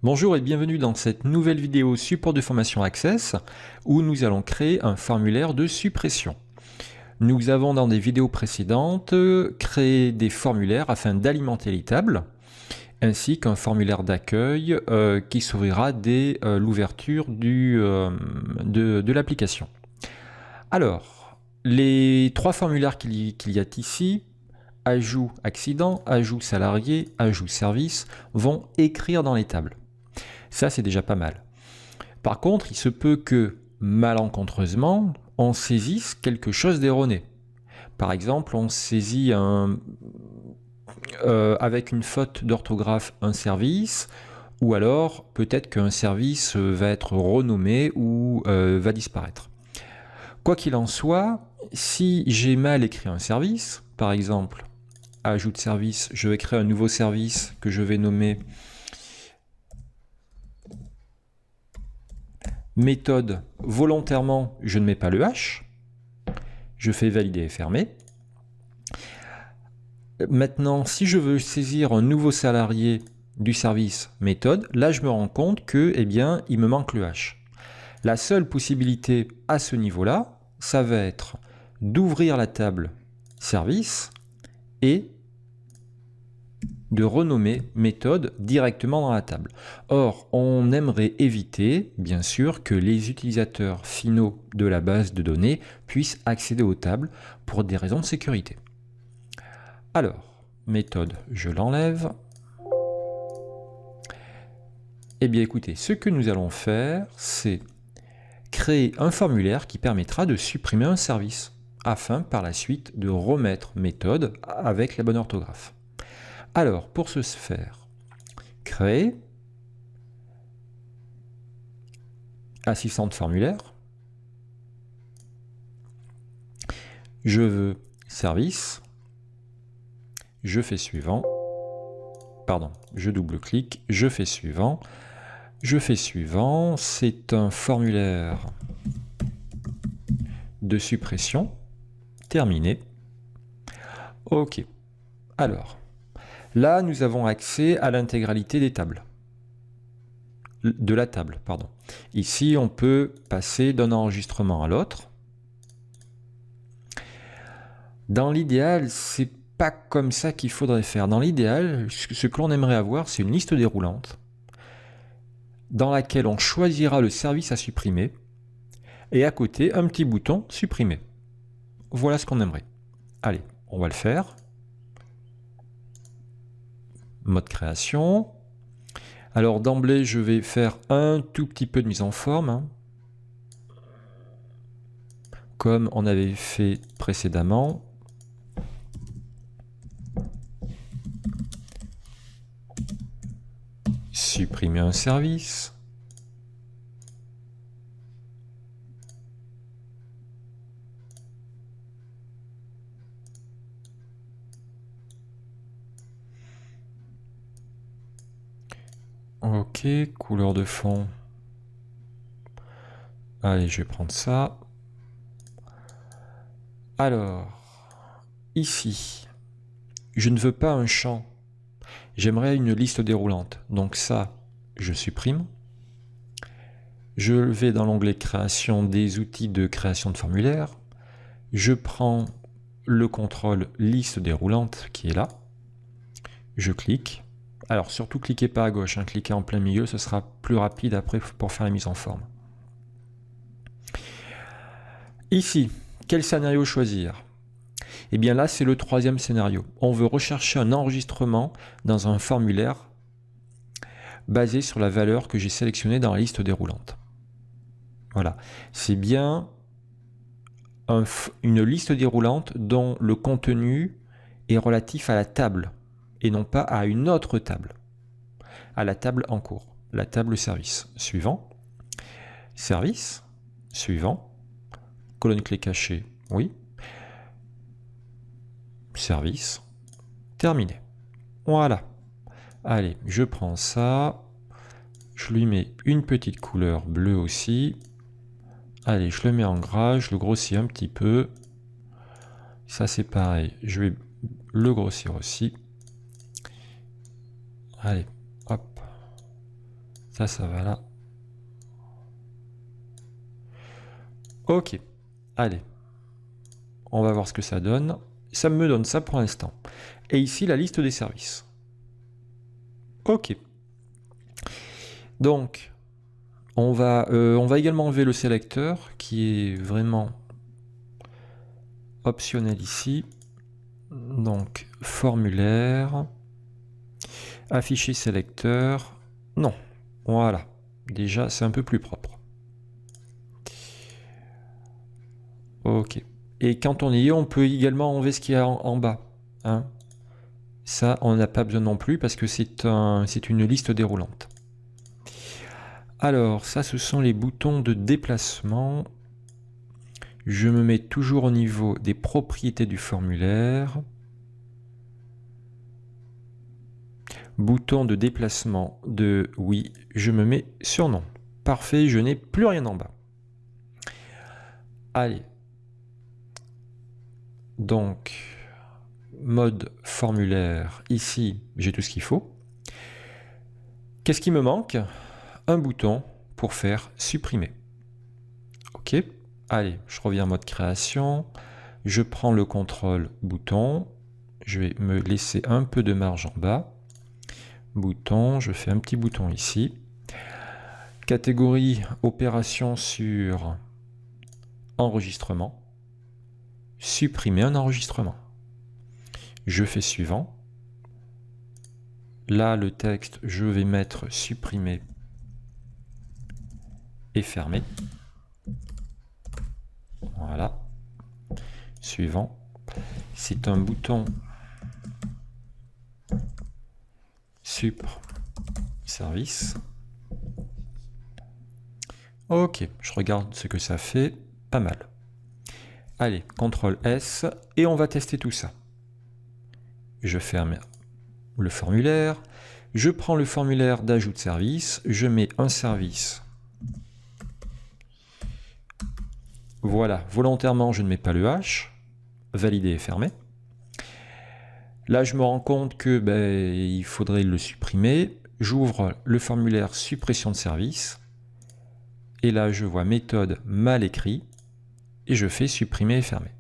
Bonjour et bienvenue dans cette nouvelle vidéo support de formation Access où nous allons créer un formulaire de suppression. Nous avons dans des vidéos précédentes créé des formulaires afin d'alimenter les tables ainsi qu'un formulaire d'accueil qui s'ouvrira dès l'ouverture de l'application. Alors, les trois formulaires qu'il y a ici, ajout accident, ajout salarié, ajout service, vont écrire dans les tables. Ça, c'est déjà pas mal. Par contre, il se peut que, malencontreusement, on saisisse quelque chose d'erroné. Par exemple, on saisit avec une faute d'orthographe un service, ou alors peut-être qu'un service va être renommé ou va disparaître. Quoi qu'il en soit, si j'ai mal écrit un service, par exemple, ajout de service, je vais créer un nouveau service que je vais nommer méthode, volontairement, je ne mets pas le H. Je fais valider et fermer. Maintenant, si je veux saisir un nouveau salarié du service méthode, là je me rends compte que, eh bien, il me manque le H. La seule possibilité à ce niveau-là, ça va être d'ouvrir la table service et de renommer méthode directement dans la table. Or, on aimerait éviter, bien sûr, que les utilisateurs finaux de la base de données puissent accéder aux tables pour des raisons de sécurité. Alors, méthode, je l'enlève. Eh bien, écoutez, ce que nous allons faire, c'est créer un formulaire qui permettra de supprimer un service, afin par la suite de remettre méthode avec la bonne orthographe. Alors, pour ce faire, créer, assistante formulaire, je veux service, je fais suivant, pardon, je double-clique, je fais suivant, c'est un formulaire de suppression, terminé. Ok, alors, là nous avons accès à l'intégralité des tables. De la table, pardon. Ici, on peut passer d'un enregistrement à l'autre. Dans l'idéal, c'est pas comme ça qu'il faudrait faire. Dans l'idéal, ce que l'on aimerait avoir, c'est une liste déroulante dans laquelle on choisira le service à supprimer et à côté, un petit bouton supprimer. Voilà ce qu'on aimerait. Allez, on va le faire. Mode création. Alors d'emblée, je vais faire un tout petit peu de mise en forme, comme on avait fait précédemment. Supprimer un service. Ok, couleur de fond. Allez, je vais prendre ça. Alors, ici, je ne veux pas un champ. J'aimerais une liste déroulante. Donc ça, je supprime. Je vais dans l'onglet création des outils de création de formulaire. Je prends le contrôle liste déroulante qui est là. Je clique. Alors surtout cliquez pas à gauche, cliquez en plein milieu, ce sera plus rapide après pour faire la mise en forme. Ici, quel scénario choisir? Eh bien là, c'est le troisième scénario. On veut rechercher un enregistrement dans un formulaire basé sur la valeur que j'ai sélectionnée dans la liste déroulante. Voilà, c'est bien une liste déroulante dont le contenu est relatif à la table et non pas à une autre table, à la table en cours, la table service. Suivant, service, suivant, colonne clé cachée, oui, service, terminé. Voilà. Allez, je prends ça, je lui mets une petite couleur bleue aussi. Allez, je le mets en gras, je le grossis un petit peu. Ça c'est pareil, je vais le grossir aussi. Allez, hop. Ça va là. Ok, allez. On va voir ce que ça donne. Ça me donne ça pour l'instant. Et ici, la liste des services. Ok. Donc, on va également enlever le sélecteur qui est vraiment optionnel ici. Donc, formulaire, afficher sélecteur. Non, voilà. Déjà, c'est un peu plus propre. Ok. Et quand on y est, on peut également enlever ce qu'il y a en bas. Hein. Ça, on n'a pas besoin non plus parce que c'est une liste déroulante. Alors, ça, ce sont les boutons de déplacement. Je me mets toujours au niveau des propriétés du formulaire. Bouton de déplacement de oui, je me mets sur non. Parfait, je n'ai plus rien en bas. Allez. Donc, mode formulaire, ici, j'ai tout ce qu'il faut. Qu'est-ce qui me manque? Un bouton pour faire supprimer. Ok, allez, je reviens en mode création. Je prends le contrôle bouton. Je vais me laisser un peu de marge en bas. Bouton, je fais un petit bouton ici. Catégorie opération sur enregistrement. Supprimer un enregistrement. Je fais suivant. Là, le texte, je vais mettre supprimer et fermer. Voilà. Suivant. C'est un bouton sup service. Ok, je regarde ce que ça fait. Pas mal. Allez, CTRL S, et on va tester tout ça. Je ferme le formulaire. Je prends le formulaire d'ajout de service. Je mets un service. Voilà, volontairement, je ne mets pas le H. Valider et fermer. Là, je me rends compte que il faudrait le supprimer. J'ouvre le formulaire suppression de service. Et là, je vois méthode mal écrit. Et je fais supprimer et fermer.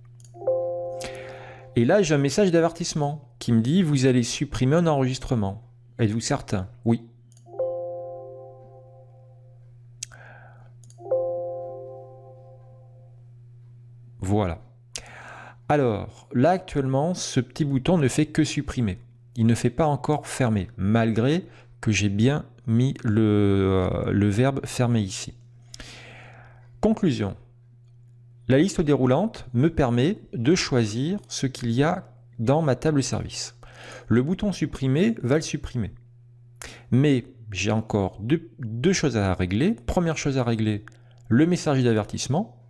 Et là, j'ai un message d'avertissement qui me dit « Vous allez supprimer un enregistrement. Êtes-vous certain ?» Oui. Voilà. Alors, là, actuellement, ce petit bouton ne fait que supprimer. Il ne fait pas encore fermer, malgré que j'ai bien mis le verbe fermer ici. Conclusion. La liste déroulante me permet de choisir ce qu'il y a dans ma table service. Le bouton supprimer va le supprimer. Mais j'ai encore deux choses à régler. Première chose à régler, le message d'avertissement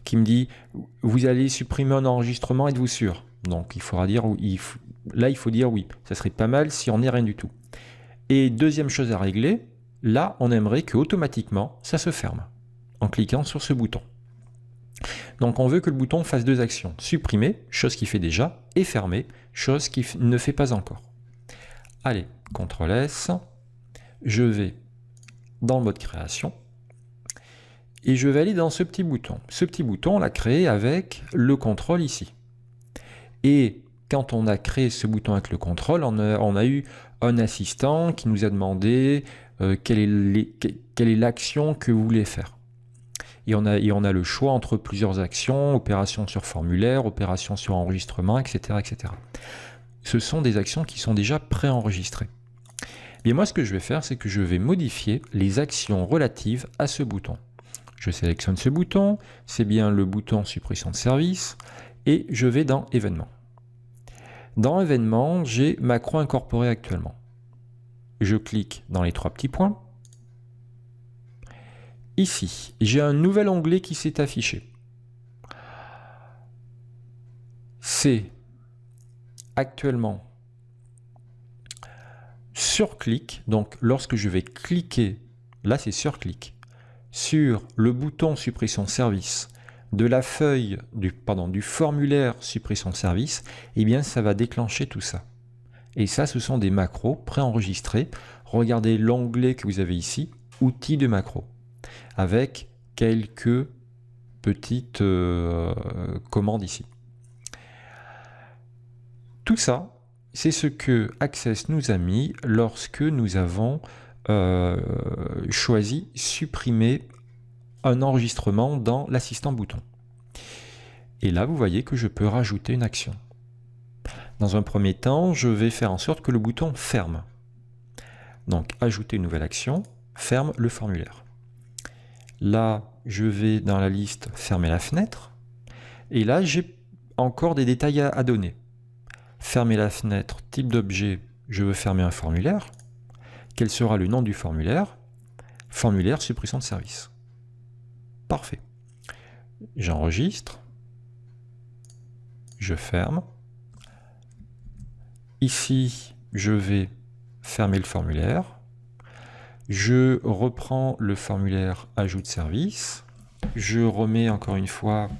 qui me dit « Vous allez supprimer un enregistrement, êtes-vous sûr ?» Donc il faudra dire là il faut dire oui. Ça serait pas mal si on n'est rien du tout. Et deuxième chose à régler, là on aimerait que automatiquement ça se ferme en cliquant sur ce bouton. Donc on veut que le bouton fasse deux actions. Supprimer, chose qu'il fait déjà, et fermer, chose qu'il ne fait pas encore. Allez, CTRL S. Je vais dans le mode création. Et je vais aller dans ce petit bouton. Ce petit bouton, on l'a créé avec le contrôle ici. Et quand on a créé ce bouton avec le contrôle, on a eu un assistant qui nous a demandé quelle est l'action que vous voulez faire. Et on a le choix entre plusieurs actions, opération sur formulaire, opération sur enregistrement, etc., etc. Ce sont des actions qui sont déjà préenregistrées. Et moi, ce que je vais faire, c'est que je vais modifier les actions relatives à ce bouton. Je sélectionne ce bouton, c'est bien le bouton suppression de service, et je vais dans événements. Dans événements, j'ai macro incorporé actuellement. Je clique dans les trois petits points. Ici, j'ai un nouvel onglet qui s'est affiché. C'est actuellement sur clic, donc lorsque je vais cliquer, là c'est sur clic, sur le bouton suppression de service de la feuille du formulaire suppression de service, eh bien ça va déclencher tout ça. Et ça, ce sont des macros préenregistrés regardez l'onglet que vous avez ici, outils de macro, avec quelques petites commandes ici. Tout ça, c'est ce que Access nous a mis lorsque nous avons choisi supprimer un enregistrement dans l'assistant bouton. Et là, vous voyez que je peux rajouter une action. Dans un premier temps, je vais faire en sorte que le bouton ferme. Donc, ajouter une nouvelle action, ferme le formulaire. Là, je vais dans la liste fermer la fenêtre. Et là, j'ai encore des détails à donner. Fermer la fenêtre, type d'objet, je veux fermer un formulaire. Quel sera le nom du formulaire? Formulaire suppression de service. Parfait. J'enregistre. Je ferme. Ici, je vais fermer le formulaire. Je reprends le formulaire ajout de service. Je remets encore une fois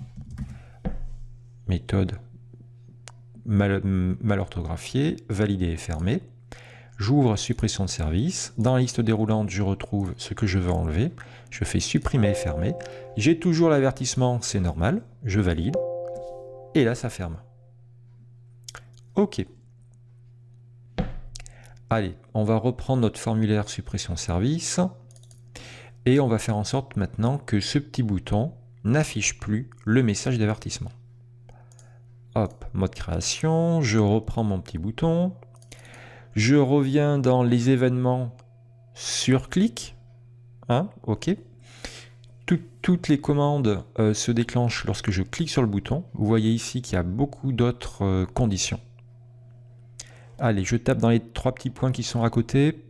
méthode mal orthographiée, valider et fermer. J'ouvre suppression de service. Dans la liste déroulante, je retrouve ce que je veux enlever. Je fais supprimer et fermer. J'ai toujours l'avertissement, c'est normal. Je valide. Et là, ça ferme. OK. Allez, on va reprendre notre formulaire suppression service et on va faire en sorte maintenant que ce petit bouton n'affiche plus le message d'avertissement. Hop, mode création, je reprends mon petit bouton, je reviens dans les événements sur clic, hein, OK. Toutes les commandes se déclenchent lorsque je clique sur le bouton. Vous voyez ici qu'il y a beaucoup d'autres conditions. Allez, je tape dans les 3 petits points qui sont à côté.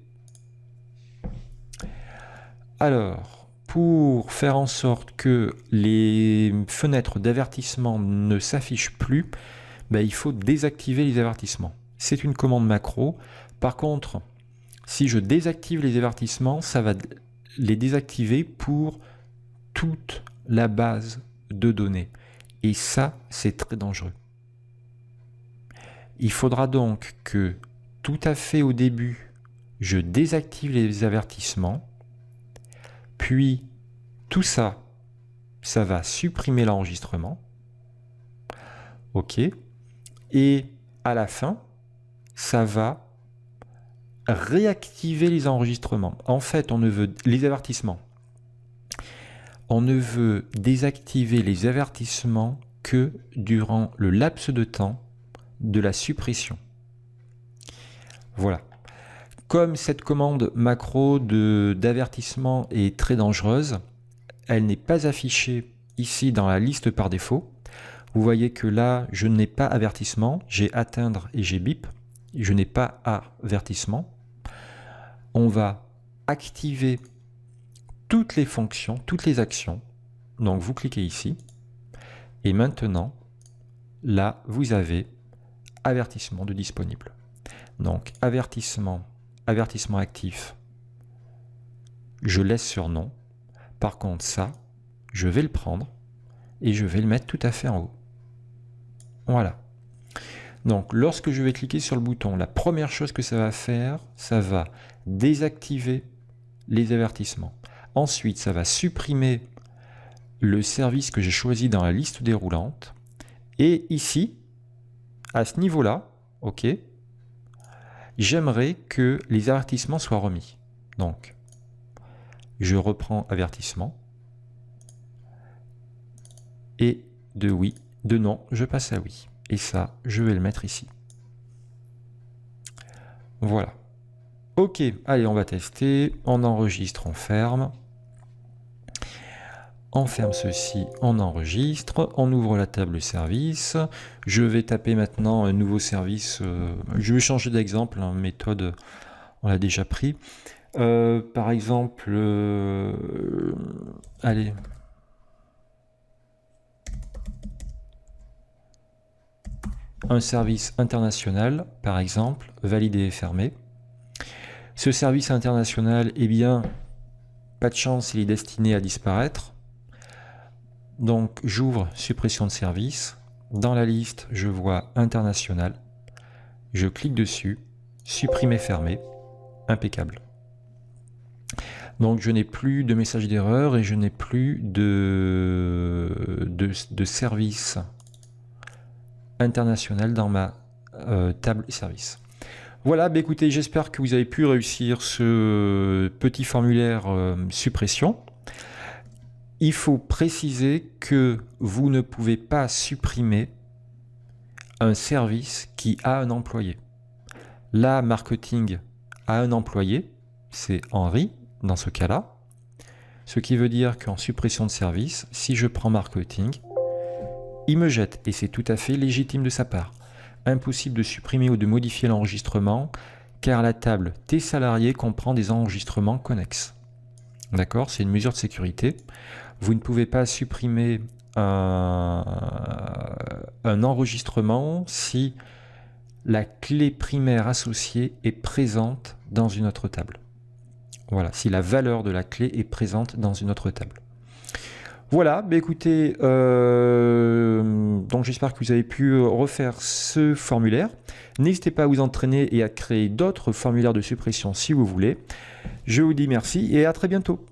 Alors, pour faire en sorte que les fenêtres d'avertissement ne s'affichent plus, il faut désactiver les avertissements. C'est une commande macro. Par contre, si je désactive les avertissements, ça va les désactiver pour toute la base de données. Et ça, c'est très dangereux. Il faudra donc que tout à fait au début, je désactive les avertissements, puis tout ça, ça va supprimer l'enregistrement. OK. Et à la fin, ça va réactiver les enregistrements. En fait, on ne veut les avertissements. On ne veut désactiver les avertissements que durant le laps de temps de la suppression. Voilà. Comme cette commande macro d'avertissement est très dangereuse, elle n'est pas affichée ici dans la liste par défaut. Vous voyez que là, je n'ai pas avertissement, j'ai atteindre et j'ai bip. Je n'ai pas avertissement. On va activer toutes les fonctions, toutes les actions. Donc vous cliquez ici. Et maintenant, là, vous avez avertissement de disponible. Donc avertissement actif, je laisse sur non. Par contre ça, je vais le prendre et je vais le mettre tout à fait en haut. Voilà. Donc lorsque je vais cliquer sur le bouton, la première chose que ça va faire, ça va désactiver les avertissements. Ensuite, ça va supprimer le service que j'ai choisi dans la liste déroulante. Et ici, à ce niveau-là, OK, j'aimerais que les avertissements soient remis. Donc, je reprends avertissement. Et de oui, de non, je passe à oui. Et ça, je vais le mettre ici. Voilà. OK, allez, on va tester. On enregistre, on ferme. On ferme ceci, on enregistre, on ouvre la table service. Je vais taper maintenant un nouveau service. Je vais changer d'exemple, hein, méthode, on l'a déjà pris. Par exemple, allez. Un service international, par exemple, validé et fermé. Ce service international, eh bien, pas de chance, il est destiné à disparaître. Donc j'ouvre suppression de service. Dans la liste, je vois international. Je clique dessus, supprimer, fermer. Impeccable. Donc je n'ai plus de message d'erreur et je n'ai plus de service international dans ma table service. Voilà, bah écoutez, j'espère que vous avez pu réussir ce petit formulaire suppression. Il faut préciser que vous ne pouvez pas supprimer un service qui a un employé. Là, marketing a un employé, c'est Henri dans ce cas-là. Ce qui veut dire qu'en suppression de service, si je prends marketing, il me jette et c'est tout à fait légitime de sa part. Impossible de supprimer ou de modifier l'enregistrement car la table Tes salariés comprend des enregistrements connexes. D'accord? C'est une mesure de sécurité. Vous ne pouvez pas supprimer un enregistrement si la clé primaire associée est présente dans une autre table. Voilà, si la valeur de la clé est présente dans une autre table. Voilà, bah écoutez, donc j'espère que vous avez pu refaire ce formulaire. N'hésitez pas à vous entraîner et à créer d'autres formulaires de suppression si vous voulez. Je vous dis merci et à très bientôt.